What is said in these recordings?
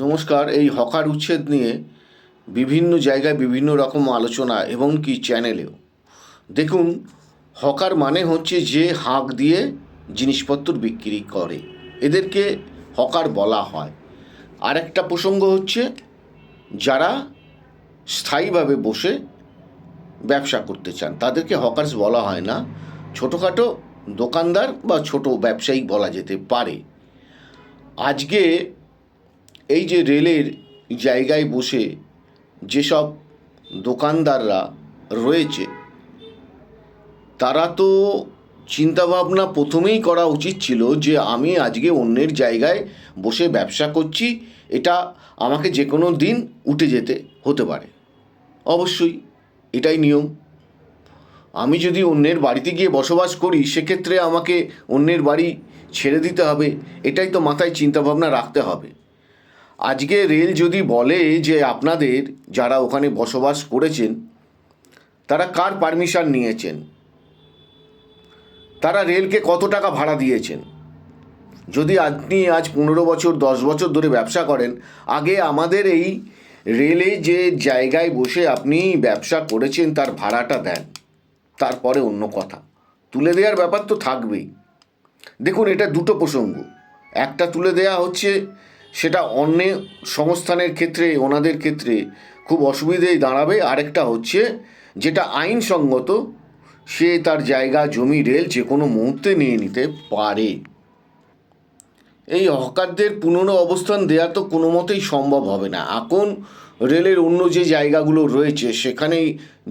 নমস্কার। এই হকার উচ্ছেদ নিয়ে বিভিন্ন জায়গায় বিভিন্ন রকম আলোচনা এবং কি চ্যানেলেও দেখুন, হকার মানে হচ্ছে যে হাঁক দিয়ে জিনিসপত্র বিক্রি করে, এদেরকে হকার বলা হয়। আর একটা প্রসঙ্গ হচ্ছে যারা স্থায়ীভাবে বসে ব্যবসা করতে চান তাদেরকে হকার্স বলা হয় না, ছোটোখাটো দোকানদার বা ছোট ব্যবসায়ী বলা যেতে পারে। আজকে এই যে রেলের জায়গায় বসে যেসব দোকানদাররা রয়েছে, তারা তো চিন্তাভাবনা প্রথমেই করা উচিত ছিল যে আমি আজকে অন্যের জায়গায় বসে ব্যবসা করছি, এটা আমাকে যে কোনো দিন উঠে যেতে হতে পারে। অবশ্যই এটাই নিয়ম। আমি যদি অন্যের বাড়িতে গিয়ে বসবাস করি, সেক্ষেত্রে আমাকে অন্যের বাড়ি ছেড়ে দিতে হবে, এটাই তো মাথায় চিন্তাভাবনা রাখতে হবে। আজকে রেল যদি বলে যে আপনাদের যারা ওখানে বসবাস করেছেন তারা কার পারমিশন নিয়েছেন, তারা রেলকে কত টাকা ভাড়া দিয়েছেন, যদি আপনি আজ 15 বছর 10 বছর ধরে ব্যবসা করেন, আগে আমাদের এই রেলে যে জায়গায় বসে আপনি ব্যবসা করেছেন তার ভাড়াটা দেন, তারপরে অন্য কথা। তুলে দেওয়ার ব্যাপার তো থাকবেই। দেখুন, এটা দুটো প্রসঙ্গ। একটা তুলে দেয়া হচ্ছে, সেটা অন্য সংস্থানের ক্ষেত্রে ওনাদের ক্ষেত্রে খুব অসুবিধেই দাঁড়াবে। আরেকটা হচ্ছে যেটা আইনসঙ্গত, সে তার জায়গা জমি রেল যে কোনো মুহূর্তে নিয়ে নিতে পারে। এই হকারদের পুনরো অবস্থান দেওয়া তো কোনো মতেই সম্ভব হবে না। এখন রেলের অন্য যে জায়গাগুলো রয়েছে সেখানেই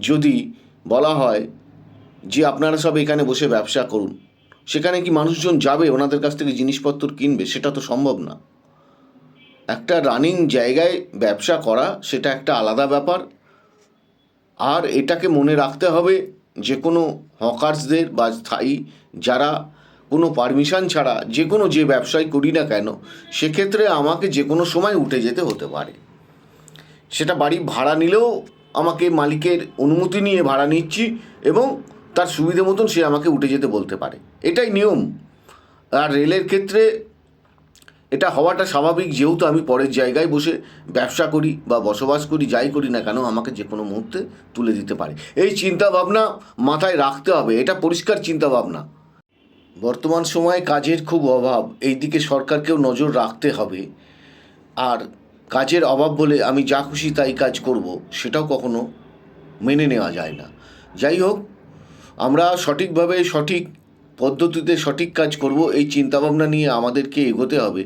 যদি বলা হয় যে আপনারা সব এখানে বসে ব্যবসা করুন, সেখানে কি মানুষজন যাবে ওনাদের কাছ থেকে জিনিসপত্র কিনবে? সেটা তো সম্ভব না। একটা রানিং জায়গায় ব্যবসা করা সেটা একটা আলাদা ব্যাপার। আর এটাকে মনে রাখতে হবে, যে কোনো হকার্সদের বা স্থায়ী যারা কোনো পারমিশন ছাড়া যে কোনো যে ব্যবসায় করি না কেন, সেক্ষেত্রে আমাকে যে কোনো সময় উঠে যেতে হতে পারে। সেটা বাড়ি ভাড়া নিলেও আমাকে মালিকের অনুমতি নিয়ে ভাড়া নিচ্ছি এবং তার সুবিধে মতন সে আমাকে উঠে যেতে বলতে পারে, এটাই নিয়ম। আর রেলের ক্ষেত্রে এটা হওয়াটা স্বাভাবিক, যেহেতু আমি পরের জায়গায় বসে ব্যবসা করি বা বসবাস করি, যাই করি না কেন আমাকে যে কোনো মুহূর্তে তুলে দিতে পারে। এই চিন্তাভাবনা মাথায় রাখতে হবে, এটা পরিষ্কার চিন্তাভাবনা। বর্তমান সময়ে কাজের খুব অভাব, এই দিকে সরকারকেও নজর রাখতে হবে। আর কাজের অভাব বলে আমি যা খুশি তাই কাজ করব, সেটাও কখনো মেনে নেওয়া যায় না। যাই হোক, আমরা সঠিকভাবে সঠিক পদ্ধতিতে সঠিক কাজ করব, এই চিন্তাভাবনা নিয়ে আমাদেরকে এগোতে হবে।